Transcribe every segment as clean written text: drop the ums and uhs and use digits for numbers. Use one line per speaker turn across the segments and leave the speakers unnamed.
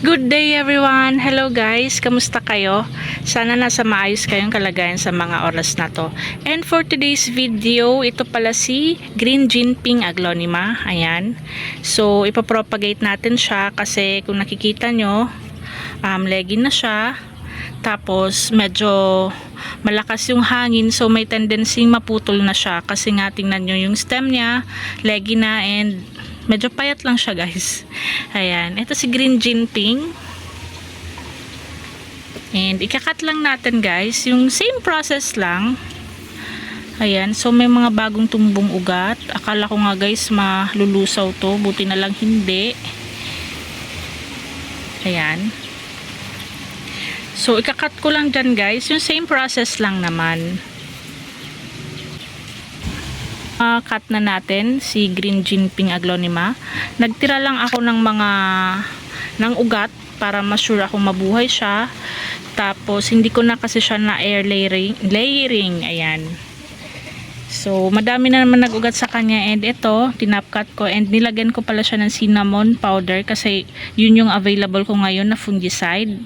Good day everyone! Hello guys! Kamusta kayo? Sana nasa maayos kayong kalagayan sa mga oras na to. And for today's video, ito pala si Green Jinping Aglonema. Ayan. So, ipapropagate natin siya kasi kung nakikita nyo, leggy na siya. Tapos, medyo malakas yung hangin. So, may tendency maputol na siya. Kasi nga, tingnan nyo yung stem niya, leggy na, and medyo payat lang siya guys. Ayan. Ito si Green Jinping. And ikakat lang natin guys. Yung same process lang. Ayan. So may mga bagong tumbong ugat. Akala ko nga guys malulusaw to. Buti na lang hindi. Ayan. So ikakat ko lang dyan guys. Yung same process lang naman. Cut na natin si Green Jinping Aglonema. Nagtira lang ako ng ugat para ma-sure ako mabuhay siya. Tapos hindi ko na kasi siya na air layering. Ayan. So madami na naman nag-ugat sa kanya, and ito tinapkat ko, and nilagyan ko pala siya ng cinnamon powder kasi yun yung available ko ngayon na fungicide.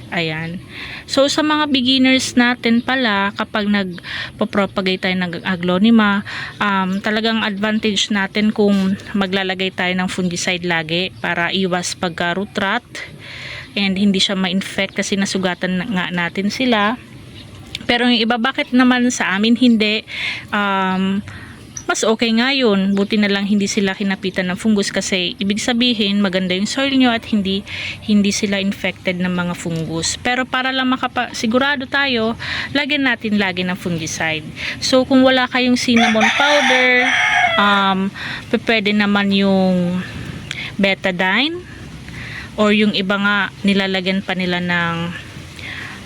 Ayan. So, sa mga beginners natin pala, kapag nagpo-propagate tayo ng aglonema, talagang advantage natin kung maglalagay tayo ng fungicide lagi para iwas pagka-root rot and hindi siya ma-infect kasi nasugatan nga natin sila. Pero yung iba, bakit naman sa amin hindi? Mas okay nga yun. Buti na lang hindi sila kinapitan ng fungus kasi ibig sabihin maganda yung soil nyo at hindi sila infected ng mga fungus. Pero para lang sigurado tayo, lagyan natin lagi ng fungicide. So kung wala kayong cinnamon powder, pwede naman yung betadine, or yung iba nga nilalagyan pa nila ng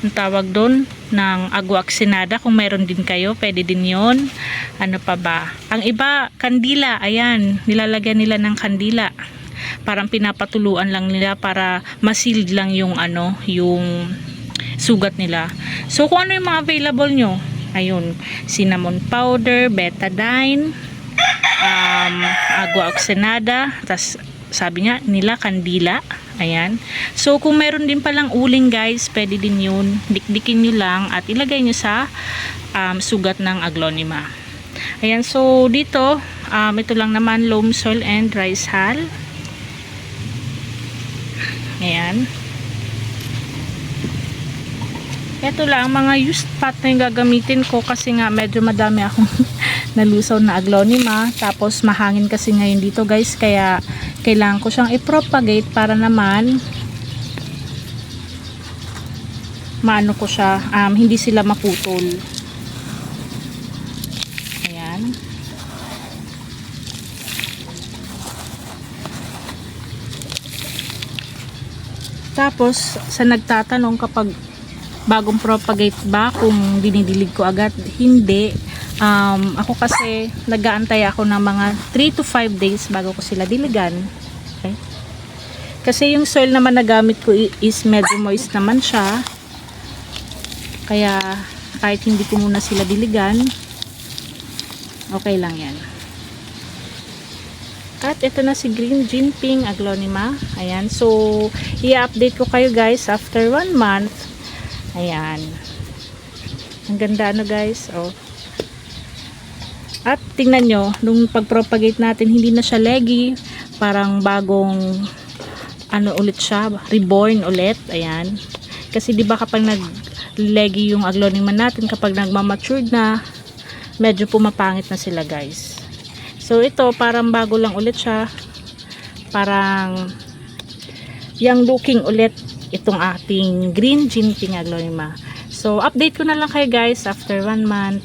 ang tawag doon, ng aguaxinada. Kung meron din kayo, pwede din yon. Ano pa ba? Ang iba, kandila. Ayan, nilalagyan nila ng kandila. Parang pinapatuluan lang nila para ma-sealed lang yung yung sugat nila. So, kung ano yung mga available nyo? Ayun, cinnamon powder, betadine, aguaxinada, tas sabi nga nila kandila. Ayan. So, kung meron din palang uling guys, pwede din yun. Dikdikin nyo lang at ilagay nyo sa sugat ng aglonema. Ayan. So, dito, ito lang naman, loam soil and rice hull. Ayan. Ito lang, mga used pot na yung gagamitin ko kasi nga medyo madami akong nalusaw na aglonema. Tapos, mahangin kasi ngayon dito guys, kaya kailangan ko siyang i-propagate para naman maano ko siya, hindi sila maputol. Ayan. Tapos, sa nagtatanong kapag bagong propagate ba kung dinidilig ko agad, hindi. Ako kasi nag-aantay ako ng mga 3 to 5 days bago ko sila diligan. Okay? Kasi yung soil naman na gamit ko is medyo moist naman siya. Kaya kahit hindi ko muna sila diligan, okay lang yan. At ito na si Green Jinping Aglonema. Ayan. So, i-update ko kayo guys after 1 month. Ayan. Ang ganda guys. Oh. At tingnan nyo, nung pag-propagate natin, hindi na siya leggy. Parang bagong ulit siya, reborn ulit. Ayan. Kasi di ba kapag nag-leggy yung aglonema natin, kapag nagmamatured na, medyo pumapangit na sila guys. So ito, parang bago lang ulit siya. Parang young looking ulit itong ating Green Jinping Aglonema. So update ko na lang kayo guys after 1 month.